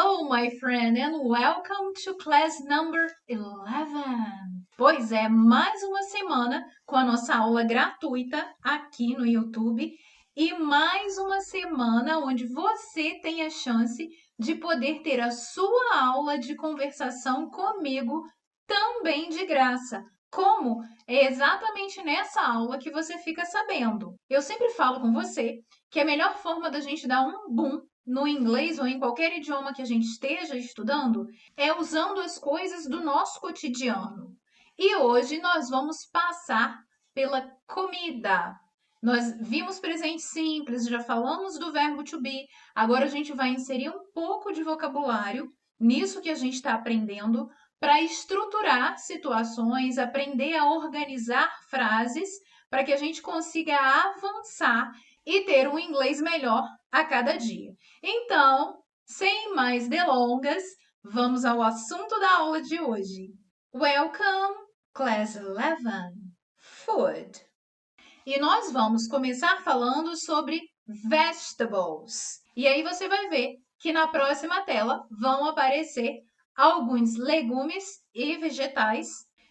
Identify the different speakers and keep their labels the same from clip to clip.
Speaker 1: Hello, my friend, and welcome to class number 11. Pois é, mais uma semana com a nossa aula gratuita aqui no YouTube e mais uma semana onde você tem a chance de poder ter a sua aula de conversação comigo também de graça. Como? É exatamente nessa aula que você fica sabendo. Eu sempre falo com você que a melhor forma da gente dar um boom no inglês ou em qualquer idioma que a gente esteja estudando, é usando as coisas do nosso cotidiano. E hoje nós vamos passar pela comida. Nós vimos presente simples, já falamos do verbo to be, agora a gente vai inserir um pouco de vocabulário nisso que a gente está aprendendo para estruturar situações, aprender a organizar frases para que a gente consiga avançar e ter um inglês melhor a cada dia. Então, sem mais delongas, vamos ao assunto da aula de hoje. Welcome, Class 11, Food. E nós vamos começar falando sobre vegetables. E aí você vai ver que na próxima tela vão aparecer alguns legumes e vegetais.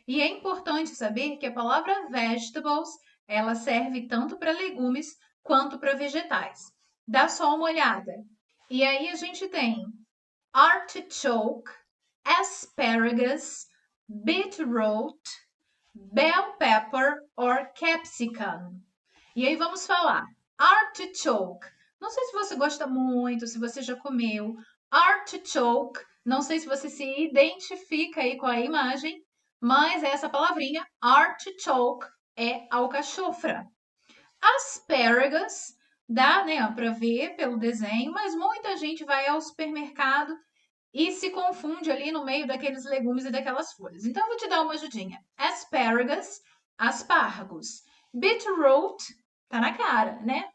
Speaker 1: E é importante saber que a palavra vegetables, ela serve tanto para legumes quanto para vegetais. Dá só uma olhada. E aí a gente tem artichoke, asparagus, beetroot, bell pepper or capsicum. E aí vamos falar artichoke. Não sei se você gosta muito, se você já comeu artichoke. Não sei se você se identifica aí com a imagem, mas essa palavrinha artichoke é alcachofra. Asparagus dá, né, para ver pelo desenho, mas muita gente vai ao supermercado e se confunde ali no meio daqueles legumes e daquelas folhas. Então, eu vou te dar uma ajudinha. Asparagus, aspargos. Beetroot, tá na cara, né?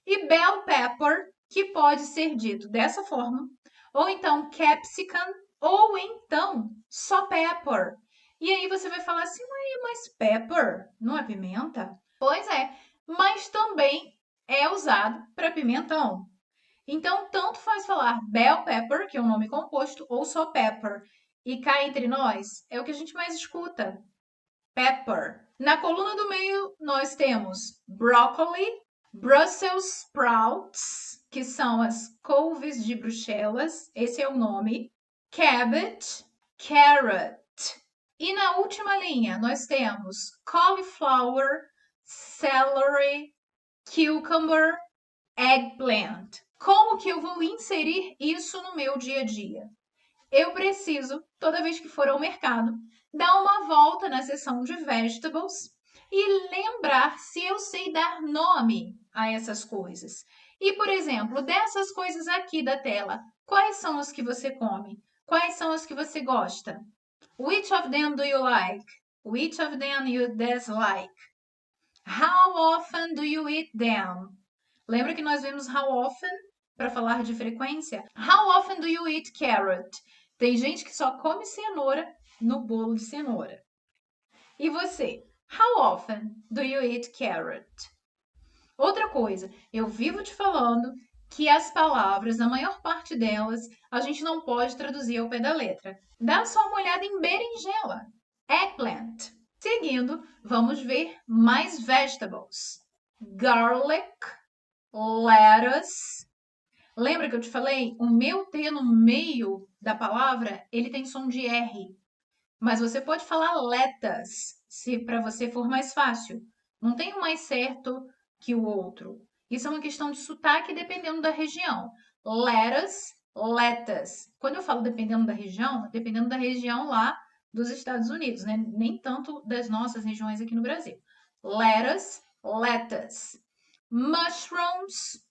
Speaker 1: E bell pepper, que pode ser dito dessa forma, ou então capsicum, ou então só pepper. E aí você vai falar assim, mas pepper não é pimenta? Pois é, mas também é usado para pimentão. Então, tanto faz falar bell pepper, que é um nome composto, ou só pepper. E cá entre nós, é o que a gente mais escuta. Pepper. Na coluna do meio, nós temos broccoli, Brussels sprouts, que são as couves de Bruxelas, esse é o nome. Cabbage, carrot. E na última linha, nós temos cauliflower, celery, cucumber, eggplant. Como que eu vou inserir isso no meu dia a dia? Eu preciso, toda vez que for ao mercado, dar uma volta na seção de vegetables e lembrar se eu sei dar nome a essas coisas. E, por exemplo, dessas coisas aqui da tela, quais são as que você come? Quais são as que você gosta? Which of them do you like? Which of them you dislike? How often do you eat them? Lembra que nós vimos how often para falar de frequência? How often do you eat carrot? Tem gente que só come cenoura no bolo de cenoura. E você? How often do you eat carrot? Outra coisa, eu vivo te falando que as palavras, a maior parte delas, a gente não pode traduzir ao pé da letra. Dá só uma olhada em berinjela. Eggplant. Seguindo, vamos ver mais vegetables. Garlic, lettuce. Lembra que eu te falei? O meu T no meio da palavra, ele tem som de R. Mas você pode falar lettuce, se para você for mais fácil. Não tem um mais certo que o outro. Isso é uma questão de sotaque dependendo da região. Lettuce, lettuce. Quando eu falo dependendo da região lá dos Estados Unidos, né? Nem tanto das nossas regiões aqui no Brasil. Lettuce, lettuce. Mushrooms,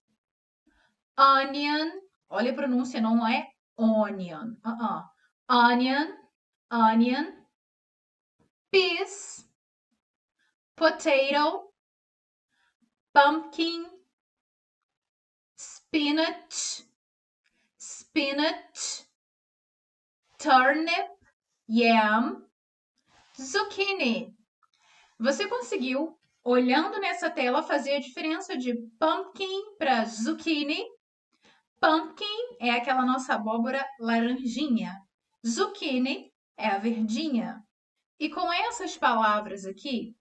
Speaker 1: onion. Olha a pronúncia, não é onion. Onion, onion. Peas, potato, pumpkin, spinach, spinach, turnip, yam, zucchini. Você conseguiu, olhando nessa tela, fazer a diferença de pumpkin para zucchini, Pumpkin é aquela nossa abóbora laranjinha. Zucchini é a verdinha. E com essas palavras aqui,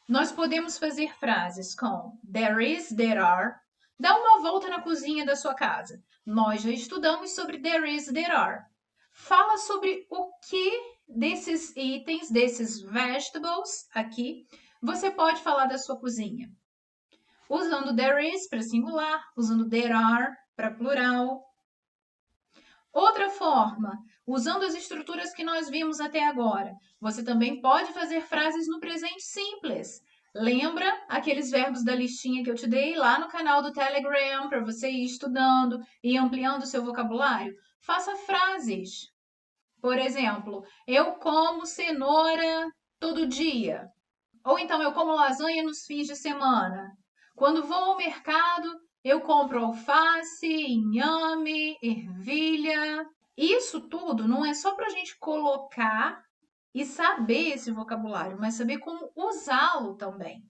Speaker 1: nós podemos fazer frases com there is, there are. Dá uma volta na cozinha da sua casa. Nós já estudamos sobre there is, there are. Fala sobre o que desses itens, desses vegetables aqui, você pode falar da sua cozinha. Usando there is para singular, usando there are para plural. Outra forma, usando as estruturas que nós vimos até agora, você também pode fazer frases no presente simples. Lembra aqueles verbos da listinha que eu te dei lá no canal do Telegram para você ir estudando e ampliando o seu vocabulário? Faça frases. Por exemplo, eu como cenoura todo dia. Ou então eu como lasanha nos fins de semana. Quando vou ao mercado, eu compro alface, inhame, ervilha. Isso tudo não é só para a gente colocar e saber esse vocabulário, mas saber como usá-lo também.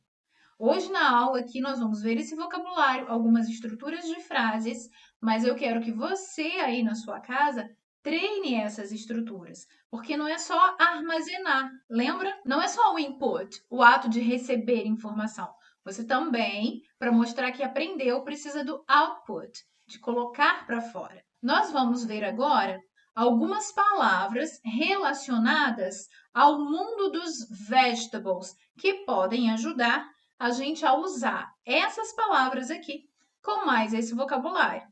Speaker 1: Hoje na aula aqui nós vamos ver esse vocabulário, algumas estruturas de frases, mas eu quero que você aí na sua casa treine essas estruturas, porque não é só armazenar, lembra? Não é só o input, o ato de receber informação. Você também, para mostrar que aprendeu, precisa do output, de colocar para fora. Nós vamos ver agora algumas palavras relacionadas ao mundo dos vegetables que podem ajudar a gente a usar essas palavras aqui com mais esse vocabulário.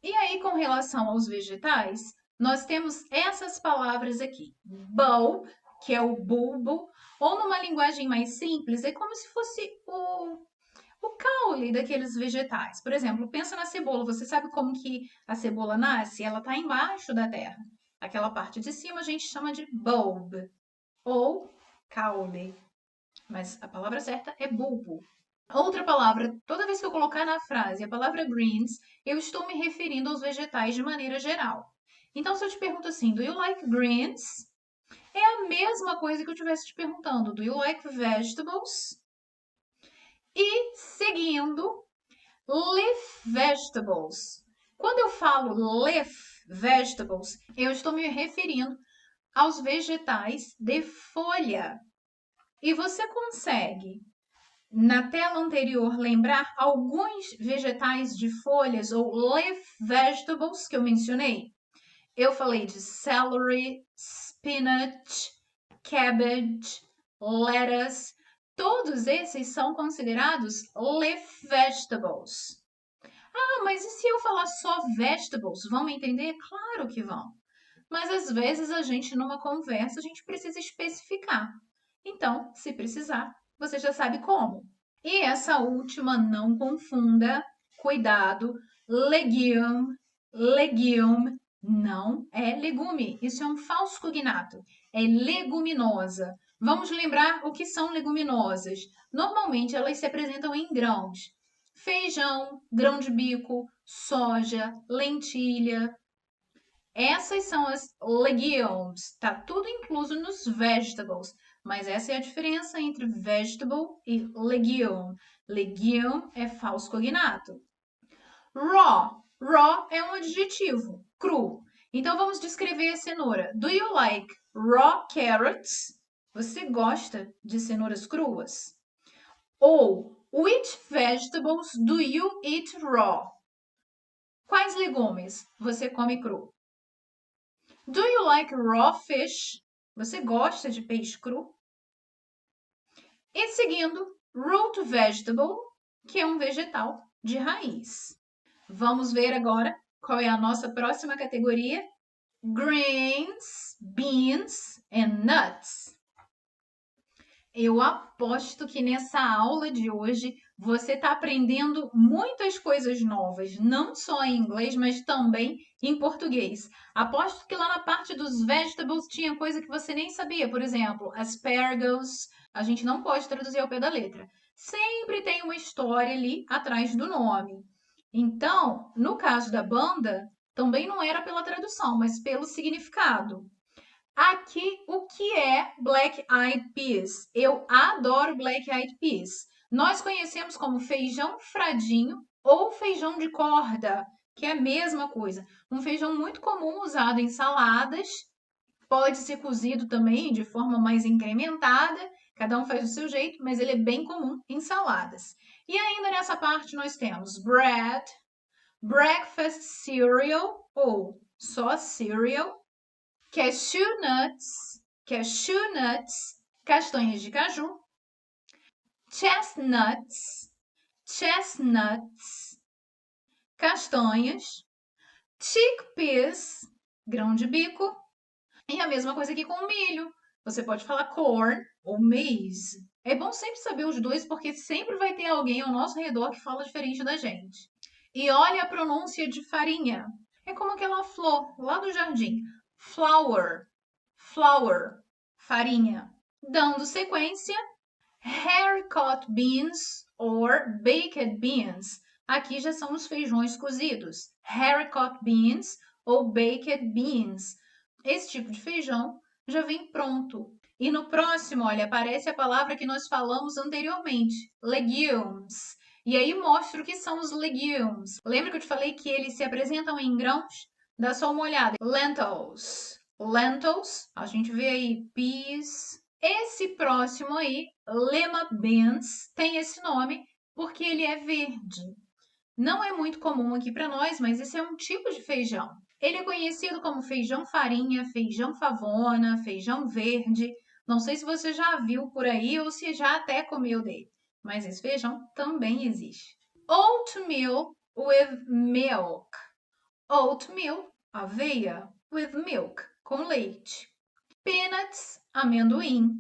Speaker 1: E aí, com relação aos vegetais, nós temos essas palavras aqui. Bulb, que é o bulbo, ou numa linguagem mais simples, é como se fosse o caule daqueles vegetais. Por exemplo, pensa na cebola. Você sabe como que a cebola nasce? Ela está embaixo da terra. Aquela parte de cima a gente chama de bulb ou caule. Mas a palavra certa é bulbo. Outra palavra, toda vez que eu colocar na frase a palavra greens, eu estou me referindo aos vegetais de maneira geral. Então, se eu te pergunto assim, do you like greens? É a mesma coisa que eu estivesse te perguntando, do you like vegetables? E seguindo, leaf vegetables. Quando eu falo leaf vegetables, eu estou me referindo aos vegetais de folha. E você consegue na tela anterior, lembrar alguns vegetais de folhas ou leaf vegetables que eu mencionei? Eu falei de celery, spinach, cabbage, lettuce. Todos esses são considerados leaf vegetables. Ah, mas e se eu falar só vegetables? Vão entender? Claro que vão. Mas às vezes a gente, numa conversa, a gente precisa especificar. Então, se precisar, você já sabe como. E essa última, não confunda, cuidado, legume, legume não é legume. Isso é um falso cognato. É leguminosa. Vamos lembrar o que são leguminosas. Normalmente elas se apresentam em grãos. Feijão, grão de bico, soja, lentilha. Essas são as legumes. Tá tudo incluso nos vegetables. Mas essa é a diferença entre vegetable e legume. Legume é falso cognato. Raw. Raw é um adjetivo, cru. Então vamos descrever a cenoura. Do you like raw carrots? Você gosta de cenouras cruas? Ou which vegetables do you eat raw? Quais legumes você come cru? Do you like raw fish? Você gosta de peixe cru? E seguindo, root vegetable, que é um vegetal de raiz. Vamos ver agora qual é a nossa próxima categoria: grains, beans and nuts. Eu aposto que nessa aula de hoje você está aprendendo muitas coisas novas, não só em inglês, mas também em português. Aposto que lá na parte dos vegetables tinha coisa que você nem sabia. Por exemplo, asparagus, a gente não pode traduzir ao pé da letra. Sempre tem uma história ali atrás do nome. Então, no caso da banda, também não era pela tradução, mas pelo significado. Aqui, o que é Black Eyed Peas? Eu adoro Black Eyed Peas. Nós conhecemos como feijão fradinho ou feijão de corda. que é a mesma coisa. Um feijão muito comum usado em saladas, pode ser cozido também de forma mais incrementada, cada um faz do seu jeito, mas ele é bem comum em saladas. E ainda nessa parte nós temos bread, breakfast cereal ou só cereal, cashew nuts, castanhas de caju, chestnuts, castanhas, chickpeas, grão de bico, e a mesma coisa aqui com o milho. Você pode falar corn ou maize. É bom sempre saber os dois, porque sempre vai ter alguém ao nosso redor que fala diferente da gente. E olha a pronúncia de farinha. É como aquela flor lá do jardim. Flower, farinha. Dando sequência, haricot beans or baked beans. Aqui já são os feijões cozidos. Haricot beans ou baked beans. Esse tipo de feijão já vem pronto. E no próximo, olha, aparece a palavra que nós falamos anteriormente, legumes. E aí mostro o que são os legumes. Lembra que eu te falei que eles se apresentam em grãos? Dá só uma olhada. Lentils, a gente vê aí peas. Esse próximo aí, lima beans, tem esse nome porque ele é verde. Não é muito comum aqui para nós, mas esse é um tipo de feijão. Ele é conhecido como feijão farinha, feijão favona, feijão verde. Não sei se você já viu por aí ou se já até comeu dele, mas esse feijão também existe. Oatmeal with milk. Oatmeal, aveia, with milk, com leite. Peanuts, amendoim.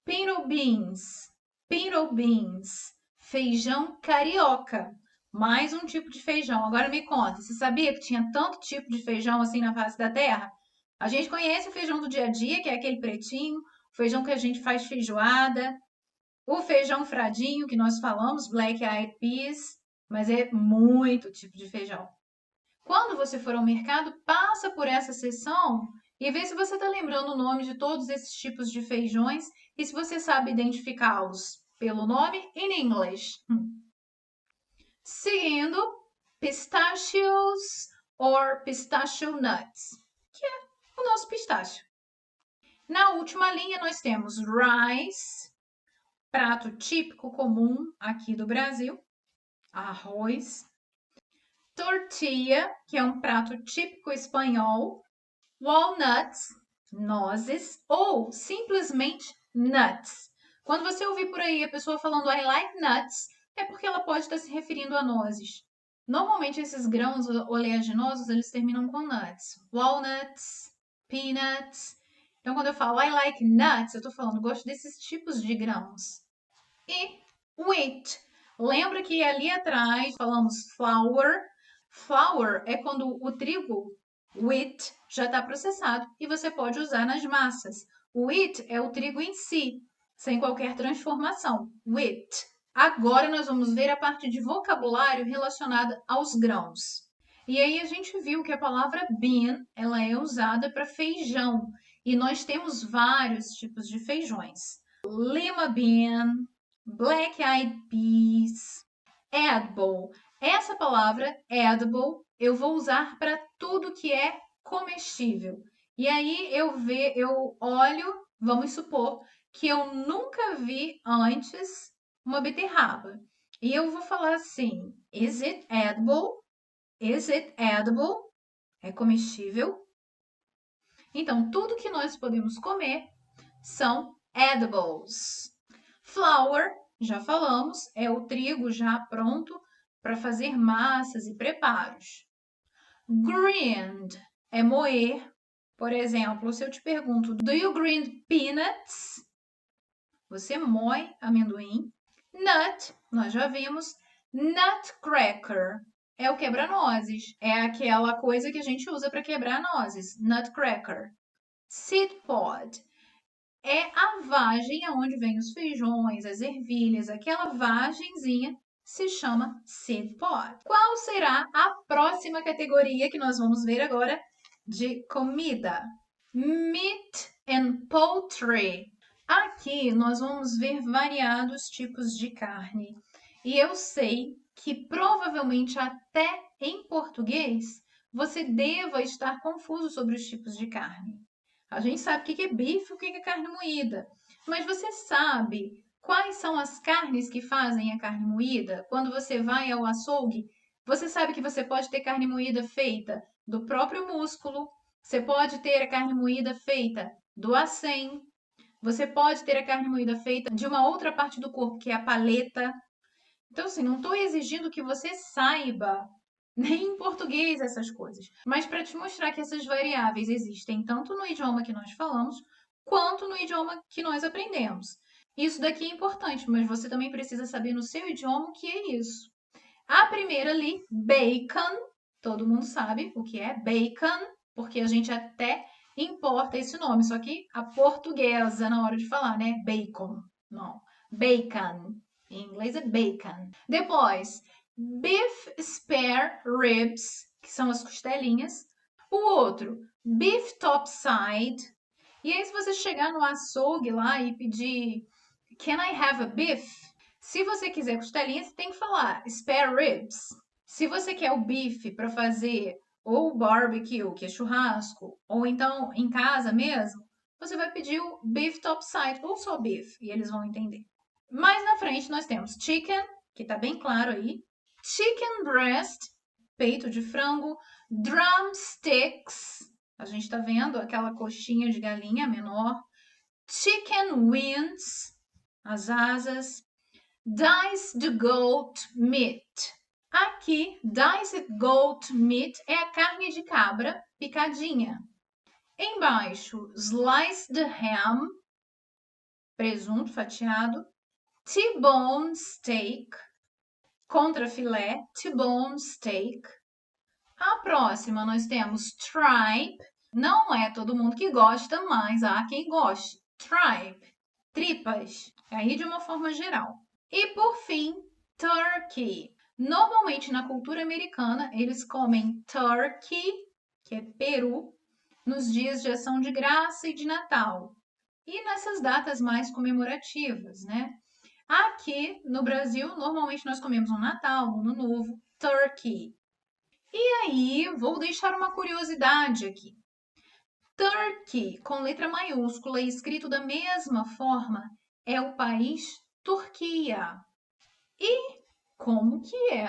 Speaker 1: Pinto beans, feijão carioca. Mais um tipo de feijão. Agora me conta, você sabia que tinha tanto tipo de feijão assim na face da terra? A gente conhece o feijão do dia a dia, que é aquele pretinho, o feijão que a gente faz feijoada, o feijão fradinho que nós falamos, black eyed peas, mas é muito tipo de feijão. Quando você for ao mercado, passa por essa seção e vê se você está lembrando o nome de todos esses tipos de feijões e se você sabe identificá-los pelo nome in English. Seguindo, pistachios or pistachio nuts, que é o nosso pistácio. Na última linha nós temos rice, prato típico comum aqui do Brasil, arroz. Tortilla, que é um prato típico espanhol. Walnuts, nozes, ou simplesmente nuts. Quando você ouvir por aí a pessoa falando I like nuts, é porque ela pode estar se referindo a nozes. Normalmente esses grãos oleaginosos, eles terminam com nuts. Walnuts, peanuts. Então quando eu falo I like nuts, eu estou falando gosto desses tipos de grãos. E wheat. Lembra que ali atrás falamos flour? Flour é quando o trigo, wheat, já está processado e você pode usar nas massas. Wheat é o trigo em si, sem qualquer transformação. Wheat. Agora nós vamos ver a parte de vocabulário relacionada aos grãos. E aí a gente viu que a palavra bean, ela é usada para feijão. E nós temos vários tipos de feijões. Lima bean, black eyed peas, edible. Essa palavra, edible, eu vou usar para tudo que é comestível. E aí eu olho, vamos supor que eu nunca vi antes uma beterraba. E eu vou falar assim: is it edible? Is it edible? É comestível? Então, tudo que nós podemos comer são edibles. Flour, já falamos, é o trigo já pronto para fazer massas e preparos. Grind é moer. Por exemplo, se eu te pergunto, do you grind peanuts? Você moe amendoim. Nut, nós já vimos. Nutcracker é o quebra-nozes. É aquela coisa que a gente usa para quebrar nozes. Nutcracker. Seed pod é a vagem aonde vem os feijões, as ervilhas, aquela vagenzinha se chama seed pod. Qual será a próxima categoria que nós vamos ver agora de comida? Meat and poultry. Aqui nós vamos ver variados tipos de carne. E eu sei que provavelmente até em português, você deva estar confuso sobre os tipos de carne. A gente sabe o que é bife e o que é carne moída, mas você sabe quais são as carnes que fazem a carne moída? Quando você vai ao açougue, você sabe que você pode ter carne moída feita do próprio músculo, você pode ter a carne moída feita do acém, você pode ter a carne moída feita de uma outra parte do corpo, que é a paleta. Então, assim, não estou exigindo que você saiba nem em português essas coisas, mas para te mostrar que essas variáveis existem tanto no idioma que nós falamos, quanto no idioma que nós aprendemos. Isso daqui é importante, mas você também precisa saber no seu idioma o que é isso. A primeira ali, bacon, todo mundo sabe o que é bacon, porque a gente até importa esse nome, só que a portuguesa na hora de falar, né? Bacon, não, bacon. Em inglês é bacon. Depois, beef spare ribs, que são as costelinhas. O outro, beef topside. E aí, se você chegar no açougue lá e pedir Can I have a beef? Se você quiser costelinha, você tem que falar spare ribs. Se você quer o bife para fazer ou barbecue, que é churrasco, ou então em casa mesmo, você vai pedir o beef topside ou só beef e eles vão entender. Mais na frente nós temos chicken, que está bem claro aí, chicken breast, peito de frango, drumsticks, a gente está vendo aquela coxinha de galinha menor, chicken wings, as asas, diced goat meat. Aqui, diced goat meat é a carne de cabra picadinha. Embaixo, sliced ham, presunto fatiado, T-bone steak, contrafilé, T-bone steak. A próxima nós temos tripe. Não é todo mundo que gosta, mas há quem goste. Tripe, tripas, aí de uma forma geral. E por fim, turkey. Normalmente na cultura americana eles comem turkey, que é peru, nos dias de ação de graça e de Natal. E nessas datas mais comemorativas, né? Aqui no Brasil, normalmente nós comemos no Natal, no Ano Novo, turkey. E aí, vou deixar uma curiosidade aqui. Turkey, com letra maiúscula e escrito da mesma forma, é o país Turquia. E como que é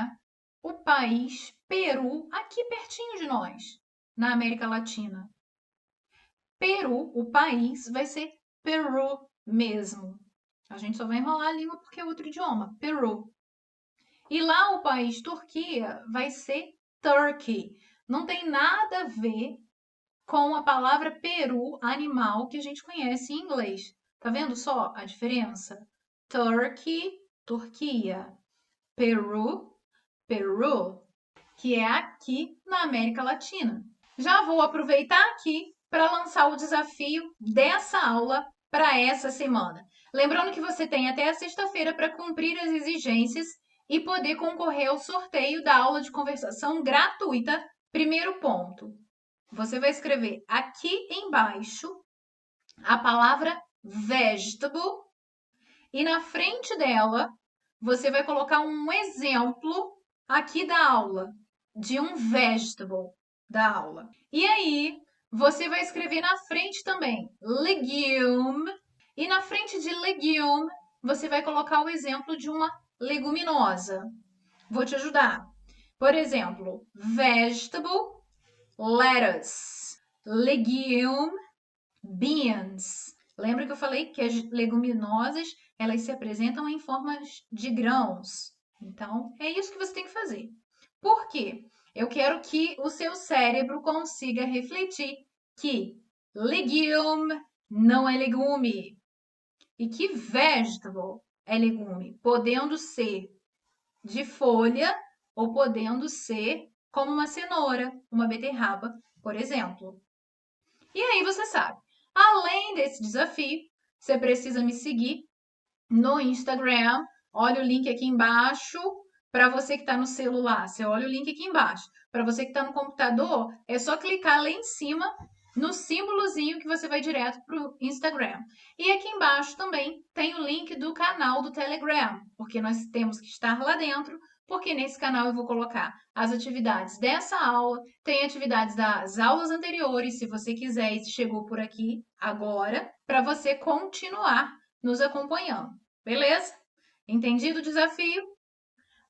Speaker 1: o país Peru, aqui pertinho de nós, na América Latina? Peru, o país, vai ser Peru mesmo. A gente só vai enrolar a língua porque é outro idioma, Peru. E lá o país Turquia vai ser Turkey. Não tem nada a ver com a palavra peru, animal, que a gente conhece em inglês. Tá vendo só a diferença? Turkey, Turquia. Peru, Peru, que é aqui na América Latina. Já vou aproveitar aqui para lançar o desafio dessa aula para essa semana. Lembrando que você tem até a sexta-feira para cumprir as exigências e poder concorrer ao sorteio da aula de conversação gratuita. Primeiro ponto, você vai escrever aqui embaixo a palavra vegetable e na frente dela você vai colocar um exemplo aqui da aula de um vegetable da aula. E aí você vai escrever na frente também legume e na frente de legume você vai colocar o exemplo de uma leguminosa. Vou te ajudar. Por exemplo, vegetable, lettuce, legume, beans. Lembra que eu falei que as leguminosas, elas se apresentam em formas de grãos. Então, é isso que você tem que fazer. Por quê? Eu quero que o seu cérebro consiga refletir que legume não é legume e que vegetable é legume, podendo ser de folha ou podendo ser como uma cenoura, uma beterraba, por exemplo. E aí você sabe, além desse desafio, você precisa me seguir no Instagram. Olha o link aqui embaixo para você que está no celular. Você olha o link aqui embaixo. Para você que está no computador, é só clicar lá em cima no símbolozinho que você vai direto para o Instagram. E aqui embaixo também tem o link do canal do Telegram, porque nós temos que estar lá dentro porque nesse canal eu vou colocar as atividades dessa aula, tem atividades das aulas anteriores, se você quiser e chegou por aqui agora, para você continuar nos acompanhando, beleza? Entendido o desafio?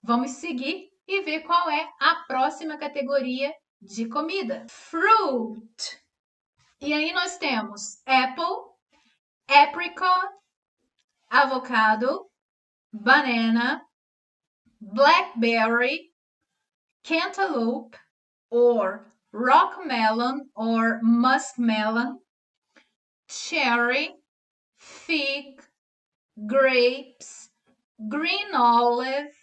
Speaker 1: Vamos seguir e ver qual é a próxima categoria de comida. Fruit. E aí nós temos apple, apricot, avocado, banana, blackberry, cantaloupe, or rock melon or muskmelon, cherry, fig, grapes, green olive,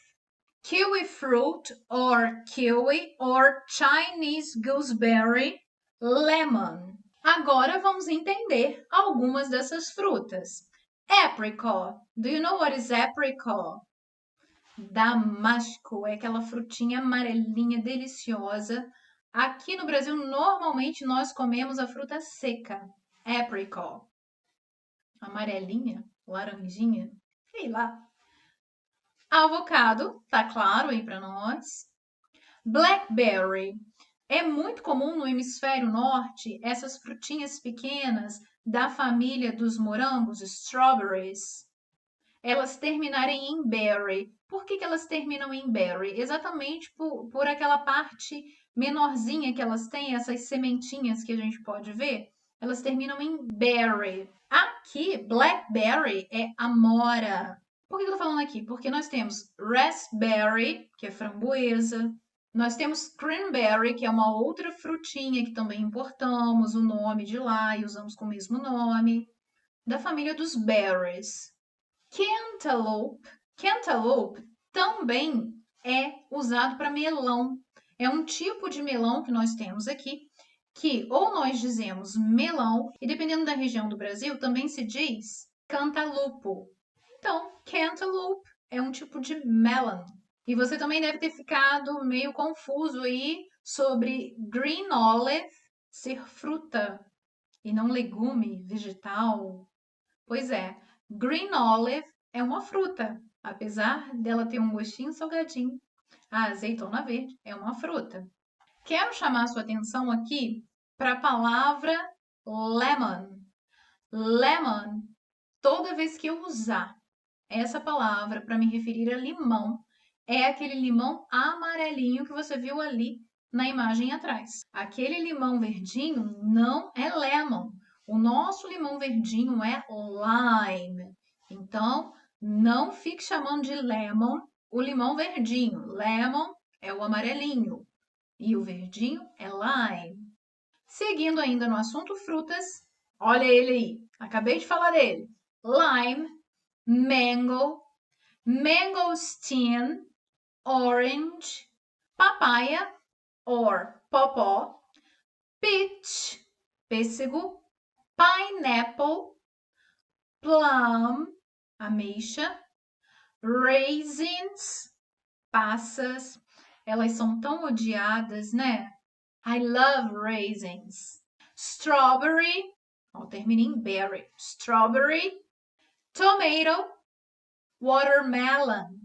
Speaker 1: kiwi fruit or kiwi or Chinese gooseberry, lemon. Agora vamos entender algumas dessas frutas. Apricot. Do you know what is apricot? Damasco, é aquela frutinha amarelinha deliciosa. Aqui no Brasil, normalmente nós comemos a fruta seca, apricot. Amarelinha, laranjinha, sei lá. Avocado, tá claro aí para nós. Blackberry. É muito comum no hemisfério norte essas frutinhas pequenas da família dos morangos, strawberries, elas terminarem em berry. Por que elas terminam em berry? Exatamente por aquela parte menorzinha que elas têm, essas sementinhas que a gente pode ver, elas terminam em berry. Aqui, blackberry é amora. Por que eu tô falando aqui? Porque nós temos raspberry, que é framboesa, nós temos cranberry, que é uma outra frutinha que também importamos o nome de lá e usamos com o mesmo nome, da família dos berries. Cantaloupe. Cantaloupe também é usado para melão. É um tipo de melão que nós temos aqui, que ou nós dizemos melão, e dependendo da região do Brasil, também se diz cantalupo. Então, cantaloupe é um tipo de melon. E você também deve ter ficado meio confuso aí sobre green olive ser fruta e não legume, vegetal. Pois é, green olive é uma fruta, apesar dela ter um gostinho salgadinho. A azeitona verde é uma fruta. Quero chamar sua atenção aqui para a palavra lemon. Lemon, toda vez que eu usar essa palavra para me referir a limão, é aquele limão amarelinho que você viu ali na imagem atrás. Aquele limão verdinho não é lemon. O nosso limão verdinho é lime. Então, não fique chamando de lemon o limão verdinho. Lemon é o amarelinho e o verdinho é lime. Seguindo ainda no assunto frutas, olha ele aí. Acabei de falar dele. Lime, mango, mangosteen, orange, papaya or pawpaw, peach, pêssego, pineapple, plum, ameixa, raisins, passas. Elas são tão odiadas, né? I love raisins. Strawberry, ó, termina em berry. Strawberry, tomato, watermelon.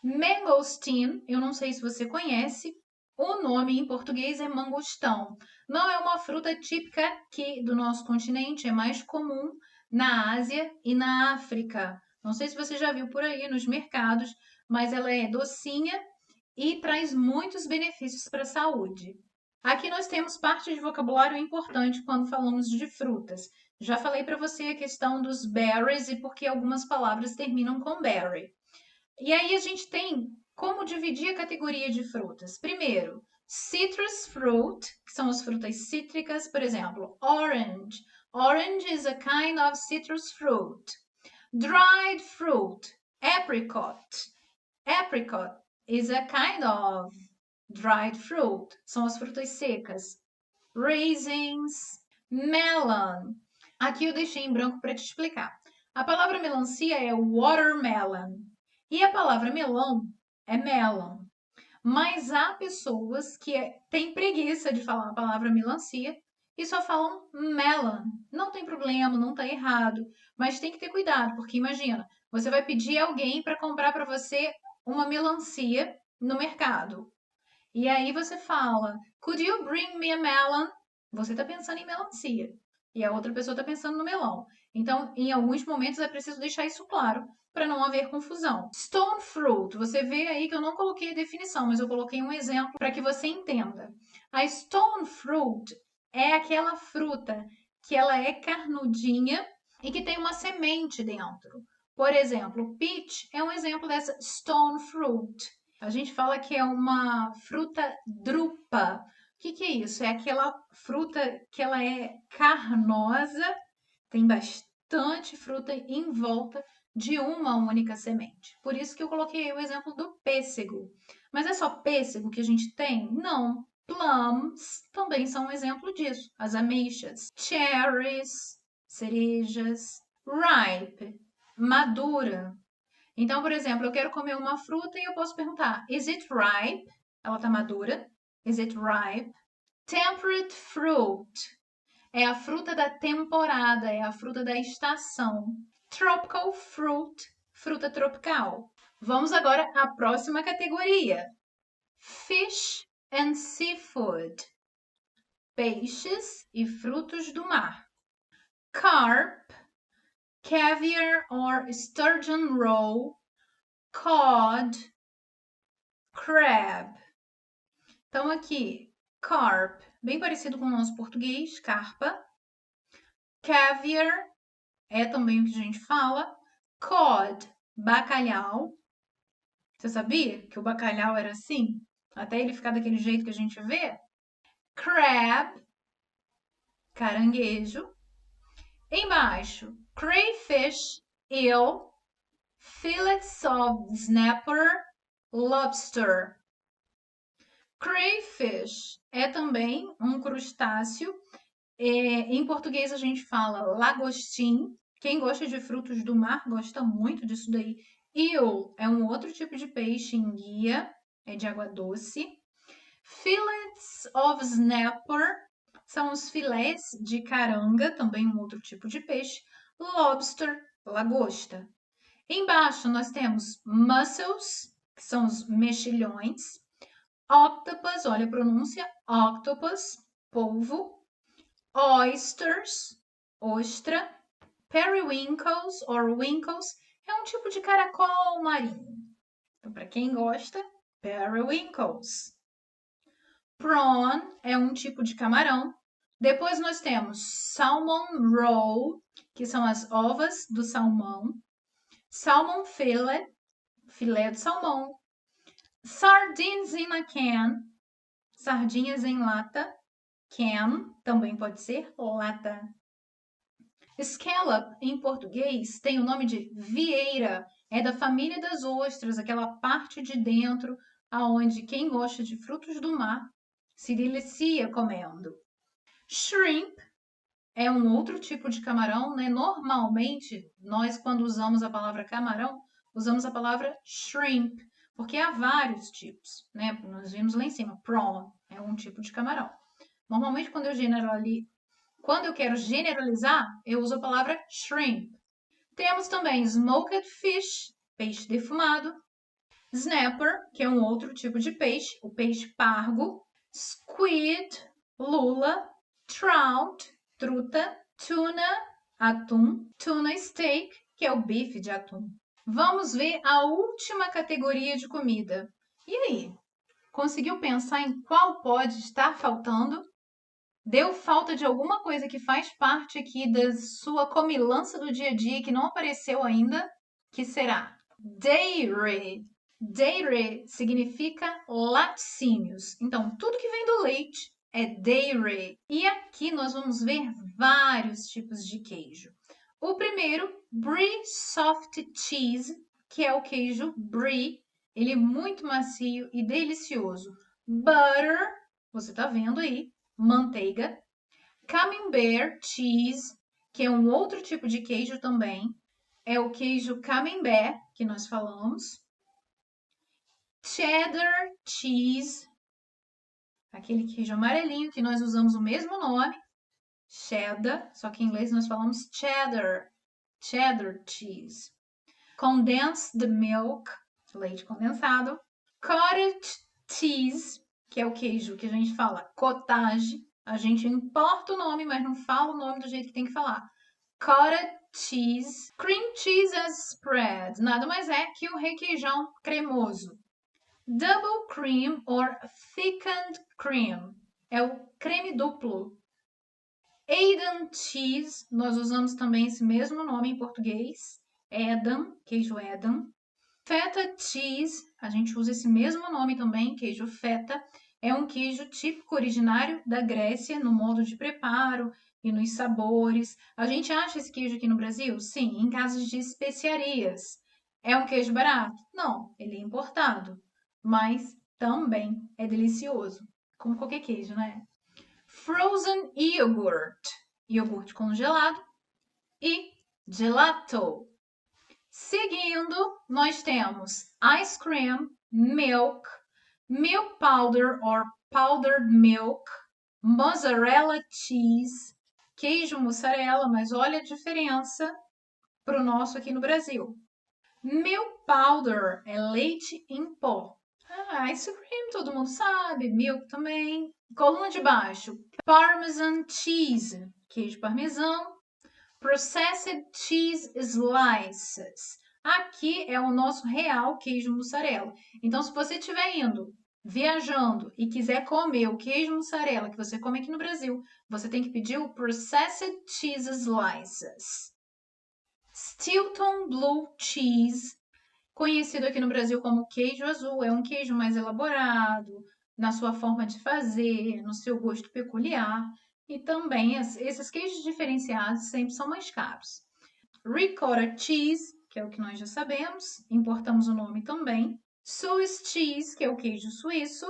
Speaker 1: Mangosteen, eu não sei se você conhece, o nome em português é mangostão. Não é uma fruta típica aqui do nosso continente, é mais comum na Ásia e na África. Não sei se você já viu por aí nos mercados, mas ela é docinha e traz muitos benefícios para a saúde. Aqui nós temos parte de vocabulário importante quando falamos de frutas. Já falei para você a questão dos berries e por que algumas palavras terminam com berry. E aí a gente tem como dividir a categoria de frutas. Primeiro, citrus fruit, que são as frutas cítricas, por exemplo, orange. Orange is a kind of citrus fruit. Dried fruit, apricot. Apricot is a kind of dried fruit. São as frutas secas. Raisins, melon. Aqui eu deixei em branco para te explicar. A palavra melancia é watermelon. E a palavra melão é melon. Mas há pessoas que têm preguiça de falar a palavra melancia e só falam melon. Não tem problema, não está errado, mas tem que ter cuidado, porque imagina, você vai pedir alguém para comprar para você uma melancia no mercado. E aí você fala, could you bring me a melon? Você está pensando em melancia. E a outra pessoa está pensando no melão. Então, em alguns momentos é preciso deixar isso claro para não haver confusão. Stone fruit, você vê aí que eu não coloquei a definição, mas eu coloquei um exemplo para que você entenda. A stone fruit é aquela fruta que ela é carnudinha e que tem uma semente dentro. Por exemplo, peach é um exemplo dessa stone fruit. A gente fala que é uma fruta drupa. O que é isso? É aquela fruta que ela é carnosa, tem bastante fruta em volta de uma única semente. Por isso que eu coloquei o exemplo do pêssego. Mas é só pêssego que a gente tem? Não. Plums também são um exemplo disso. As ameixas. Cherries, cerejas. Ripe, madura. Então, por exemplo, eu quero comer uma fruta e eu posso perguntar: Is it ripe? Ela está madura? Is it ripe? Temperate fruit é a fruta da temporada, é a fruta da estação. Tropical fruit, fruta tropical. Vamos agora à próxima categoria: Fish and seafood. Peixes e frutos do mar. Carp, caviar or sturgeon roll, cod, crab. Então, aqui, carp, bem parecido com o nosso português, carpa. Caviar é também o que a gente fala. Cod, bacalhau. Você sabia que o bacalhau era assim? Até ele ficar daquele jeito que a gente vê? Crab, caranguejo. Embaixo, crayfish, eel, fillets of snapper, lobster. Crayfish é também um crustáceo. Em português a gente fala lagostim. Quem gosta de frutos do mar gosta muito disso daí. Eel é um outro tipo de peixe em guia, é de água doce. Fillets of snapper são os filés de caranga, também um outro tipo de peixe. Lobster, lagosta. Embaixo nós temos mussels, que são os mexilhões. Octopus, olha a pronúncia, octopus, polvo. Oysters, ostra. Periwinkles or winkles é um tipo de caracol marinho. Então, para quem gosta, periwinkles. Prawn é um tipo de camarão. Depois nós temos salmon roll, que são as ovas do salmão. Salmon fillet, filé de salmão. Sardines in a can, sardinhas em lata. Can também pode ser lata. Scallop, em português, tem o nome de vieira. É da família das ostras, aquela parte de dentro aonde quem gosta de frutos do mar se delicia comendo. Shrimp é um outro tipo de camarão, né? Normalmente, nós quando usamos a palavra camarão, usamos a palavra shrimp, porque há vários tipos, né? Nós vimos lá em cima, prawn é um tipo de camarão. Normalmente, quando eu quero generalizar, eu uso a palavra shrimp. Temos também smoked fish, peixe defumado. Snapper, que é um outro tipo de peixe, o peixe pargo. Squid, lula. Trout, truta. Tuna, atum. Tuna steak, que é o bife de atum. Vamos ver a última categoria de comida. E aí? Conseguiu pensar em qual pode estar faltando? Deu falta de alguma coisa que faz parte aqui da sua comilança do dia a dia que não apareceu ainda? Que será? Dairy. Dairy significa laticínios. Então, tudo que vem do leite é dairy. E aqui nós vamos ver vários tipos de queijo. O primeiro, Brie Soft Cheese, que é o queijo Brie. Ele é muito macio e delicioso. Butter, você tá vendo aí, manteiga. Camembert cheese, que é um outro tipo de queijo também. É o queijo camembert que nós falamos. Cheddar cheese, aquele queijo amarelinho que nós usamos o mesmo nome, cheddar, só que em inglês nós falamos cheddar cheese. Condensed milk, leite condensado. Cottage cheese, que é o queijo que a gente fala cottage. A gente importa o nome, mas não fala o nome do jeito que tem que falar. Cottage cheese. Cream cheese as spread. Nada mais é que o requeijão cremoso. Double cream or thickened cream. É o creme duplo. Edam cheese. Nós usamos também esse mesmo nome em português. Edam, queijo Edam. Feta cheese, a gente usa esse mesmo nome também, queijo feta. É um queijo típico originário da Grécia, no modo de preparo e nos sabores. A gente acha esse queijo aqui no Brasil? Sim, em casas de especiarias. É um queijo barato? Não, ele é importado, mas também é delicioso, como qualquer queijo, né? Frozen yogurt, iogurte congelado e gelato. Seguindo, nós temos ice cream, milk, milk powder or powdered milk, mozzarella cheese, queijo mussarela, mas olha a diferença para o nosso aqui no Brasil. Milk powder é leite em pó. Ice cream todo mundo sabe, milk também. Coluna de baixo, parmesan cheese, queijo parmesão. Processed cheese slices. Aqui é o nosso real queijo mussarela. Então, se você estiver indo, viajando e quiser comer o queijo mussarela que você come aqui no Brasil, você tem que pedir o Processed cheese slices. Stilton blue cheese, conhecido aqui no Brasil como queijo azul, é um queijo mais elaborado, na sua forma de fazer, no seu gosto peculiar. E também esses queijos diferenciados sempre são mais caros. Ricotta cheese, que é o que nós já sabemos, importamos o nome também. Swiss cheese, que é o queijo suíço.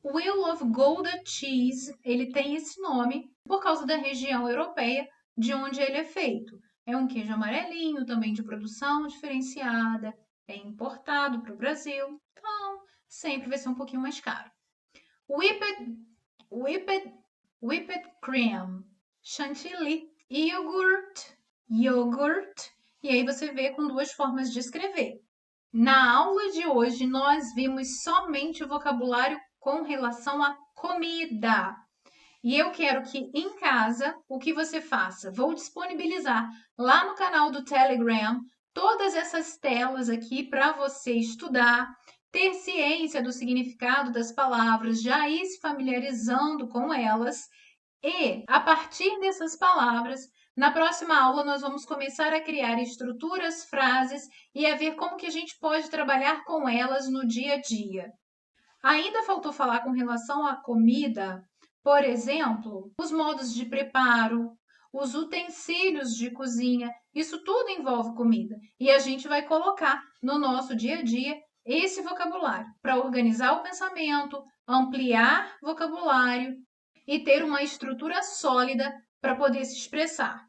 Speaker 1: Wheel of Gouda cheese, ele tem esse nome por causa da região europeia de onde ele é feito. É um queijo amarelinho, também de produção diferenciada, é importado para o Brasil, então sempre vai ser um pouquinho mais caro. Whipped cream, chantilly, yogurt, e aí você vê com duas formas de escrever. Na aula de hoje, nós vimos somente o vocabulário com relação à comida. E eu quero que em casa, o que você faça? Vou disponibilizar lá no canal do Telegram todas essas telas aqui para você estudar, ter ciência do significado das palavras, já ir se familiarizando com elas. E, a partir dessas palavras, na próxima aula nós vamos começar a criar estruturas, frases e a ver como que a gente pode trabalhar com elas no dia a dia. Ainda faltou falar com relação à comida, por exemplo, os modos de preparo, os utensílios de cozinha, isso tudo envolve comida. E a gente vai colocar no nosso dia a dia esse vocabulário para organizar o pensamento, ampliar vocabulário e ter uma estrutura sólida para poder se expressar.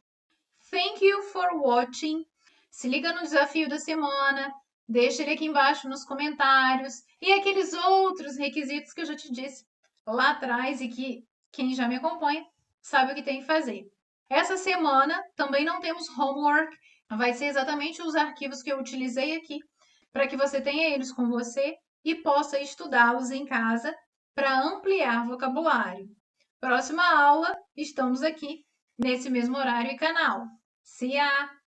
Speaker 1: Thank you for watching. Se liga no desafio da semana, deixa ele aqui embaixo nos comentários e aqueles outros requisitos que eu já te disse lá atrás e que quem já me acompanha sabe o que tem que fazer. Essa semana também não temos homework, vai ser exatamente os arquivos que eu utilizei aqui para que você tenha eles com você e possa estudá-los em casa para ampliar vocabulário. Próxima aula, estamos aqui nesse mesmo horário e canal. See ya!